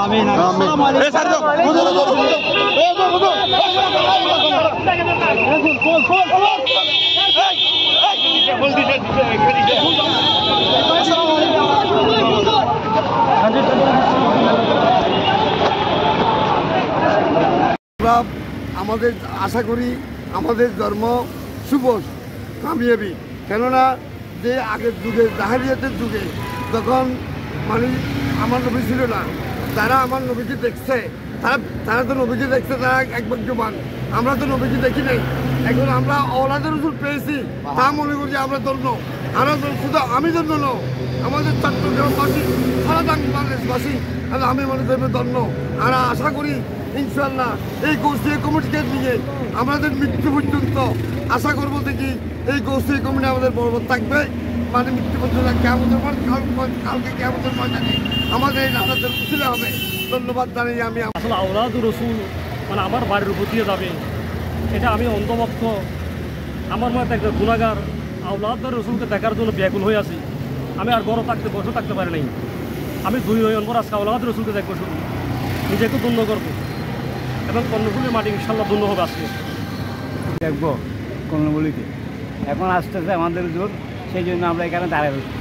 আমিন আসসালামু আমাদের আশা করি আমাদের ধর্ম শুভ কামিয়াবি, কেননা যে আগের যুগে জাহেলিয়াতের যুগে তখন মানে আমার নবী ছিল না, তারা আমার নবীকে দেখছে, তারা তো নবীকে দেখছে, তারা এক ভাগ্যবান। আমরা তো নবীকে দেখি নাই, এখন আমরা ওলাদের রসুল পেয়েছি, তা মনে করি আমরা ধন্য। আমরা শুধু আমি ধন্য ন, আমাদের চট্টগ্রামবাসী সারা বাংলাদেশবাসী আমি মনে করি ধন্য। আর আশা করি ইনশাল্লাহ এই গোষ্ঠী কমিটিকে নিয়ে আমাদের মৃত্যু পর্যন্ত আশা করবো দেখি এই গোষ্ঠী কমিটি আমাদের বরবাদ থাকবে, মানে মৃত্যু পর্যন্ত কালকে কেমন ময়দানে আমাদের এই নামাজের উচিলা হবে। ধন্যবাদ জানাই আমি। আসলে আওলাদুর রসুল মানে আমার বাড়ির উপর দিয়ে যাবে, এটা আমি অন্ধভক্ত, আমার মতো একটা গুণাগার আওলাদুর রসুলকে দেখার জন্য ব্যাকুল হয়ে আছি। আমি আর বসে থাকতে পারি নাই। আমি 2 নভেম্বর আজকে আওলাদুর রসুলকে দেখবো, শুধু নিজেকে ধন্য করবো এবং কর্ণফুলির মাটি ইনশাল্লাহ ধন্য হবে। আজকে দেখবো কর্ণফুলিকে, এখন আসতেছে আমাদের জোর, সেই জন্য আমরা এখানে দাঁড়াই রয়েছি।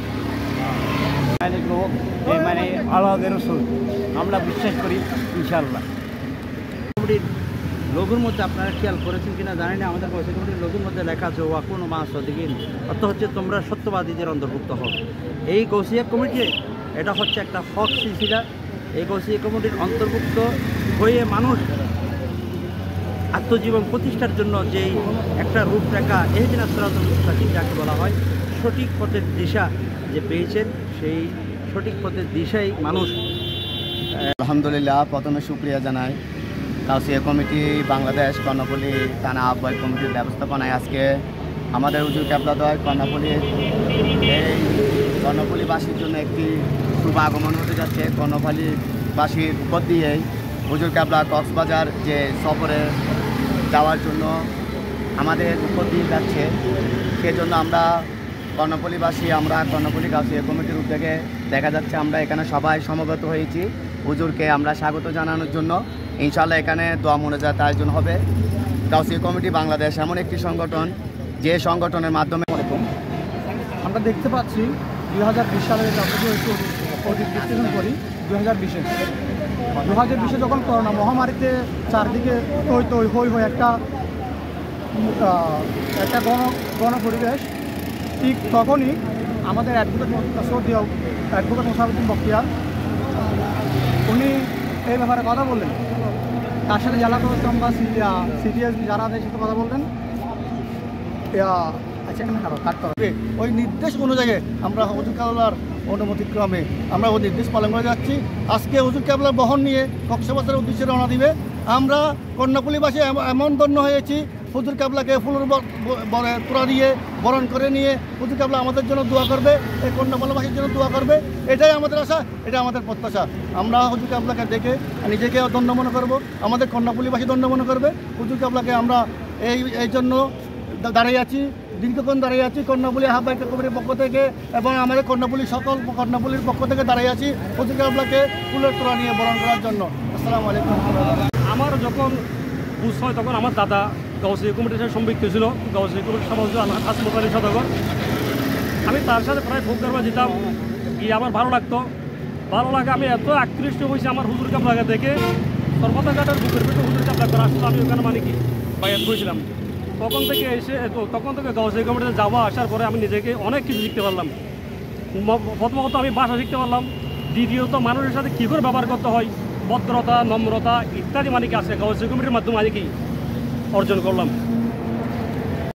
মানে আওলাদুর রসুল আমরা বিশ্বাস করি ইনশাল্লাহ। লোগোর মধ্যে আপনারা খেয়াল করেছেন কিনা জানি না, আমাদের গোষ্ঠী কমিটির লোগোর মধ্যে লেখা আছে ওয়াকুন মা সদিকিন, অর্থ হচ্ছে তোমরা সত্যবাদীদের অন্তর্ভুক্ত হও। এই গৌসিয়া কমিটি এটা হচ্ছে একটা হক সিলসিলা। এই গৌসিয়া কমিটির অন্তর্ভুক্ত হয়ে মানুষ আত্মজীবন প্রতিষ্ঠার জন্য যেই একটা রূপরেখা ইহদিনাস সিরাতাল মুস্তাকিম যাকে বলা হয়, সঠিক পথের দিশা যে পেয়েছেন, সেই সঠিক পথের দিশাই মানুষ। আলহামদুলিল্লাহ, প্রথমে শুকরিয়া জানাই গাউসিয়া কমিটি বাংলাদেশ কর্ণফুলী থানা আহ্বায়ক কমিটির ব্যবস্থাপনায় আজকে আমাদের হুজুর কেবলাদ্বয় কর্ণফুলীর এই কর্ণফুলীবাসীর জন্য একটি শুভ আগমন হতে যাচ্ছে। কর্ণফুলীবাসীর উপর দিয়েই হুজুর কেবলা কক্সবাজার যে সফরে যাওয়ার জন্য আমাদের উপর দিয়ে যাচ্ছে, সেজন্য আমরা কর্ণফুলীবাসী, আমরা কর্ণফুলী গাউসিয়া কমিটির উদ্যোগে দেখা যাচ্ছে আমরা এখানে সবাই সমবেত হয়েছি হুজুরকে আমরা স্বাগত জানানোর জন্য। ইনশাআল্লাহ এখানে দোয়া মোনাজাত আয়োজন হবে। গাউসিয়া কমিটি বাংলাদেশ এমন একটি সংগঠন যে সংগঠনের মাধ্যমে আমরা দেখতে পাচ্ছি 2020 সালে বিশ্লেষণ করি 2020-এ যখন করোনা মহামারীতে চারদিকে হই একটা গণপরিবেশ, ঠিক তখনই আমাদের অ্যাডভোকেট মোসাফুদ্দিন বখতিয়ার উনি এই ব্যাপারে কথা বললেন, তার সাথে জেলা প্রশাসন বা সিটিএসবি যারা আছে সাথে কথা বললেন। ওই নির্দেশ অনুযায়ী আমরা হুজুর কেবলার অনুমতিক্রমে আমরা ওই নির্দেশ পালন করে যাচ্ছি। আজকে হুজুর কেবলার বহন নিয়ে কক্সবাজারের উদ্দেশ্যে রওনা দিবে। আমরা কর্ণফুলীবাসী এমন ধন্য হয়েছি, হুজুর কেবলাকে ফুলের তোড়া দিয়ে বরণ করে নিয়ে হুজুর কেবলা আমাদের জন্য দোয়া করবে, এই কর্ণফুলীবাসীর জন্য দোয়া করবে। এটাই আমাদের আশা, এটা আমাদের প্রত্যাশা। আমরা হুজুর কেবলাকে দেখে নিজেকে ধন্য মনে করবো, আমাদের কর্ণফুলীবাসী ধন্য মনে করবে। হুজুর কেবলাকে আমরা এই জন্য দাঁড়িয়ে আছি, দীর্ঘক্ষণ দাঁড়িয়ে আছি কর্ণফুলী আহ্বায়ক কমিটির পক্ষ থেকে এবং আমাদের কর্ণফুলীর পক্ষ থেকে দাঁড়িয়ে আছি হুজুর কেবলাকে ফুলের তোড়া নিয়ে বরণ করার জন্য। আসসালামু আলাইকুম। আমার যখন বুঝ হয় তখন আমার দাদা গাউসিয়া কমিটির সাথে সম্পৃক্ত ছিল। গাউসিয়া কমিটির সভাপতি আসমত আলী সদাগর, আমি তার সাথে প্রায় প্রোগ্রামে যেতাম, গিয়ে আমার ভালো লাগতো। ভালো লাগে, আমি এত আকৃষ্ট হয়েছি আমার হুজুর কেবলাকে দেখে। সর্বদা ঘাটের বুকের পেটে হুজুর কেবলা করে আসতো, আমি ওখানে মানে কি বাইয়াত করেছিলাম। তখন থেকে গাউসিয়া কমিটিতে যাওয়া আসার পরে আমি নিজেকে অনেক কিছু শিখতে পারলাম। প্রথমত আমি ভাষা শিখতে পারলাম, দ্বিতীয়ত মানুষের সাথে কী করে ব্যবহার করতে হয়, ভদ্রতা, নম্রতা ইত্যাদি মানে কি আছে গাউসিয়া কমিটির মাধ্যমে মানে কি অর্জন করলাম।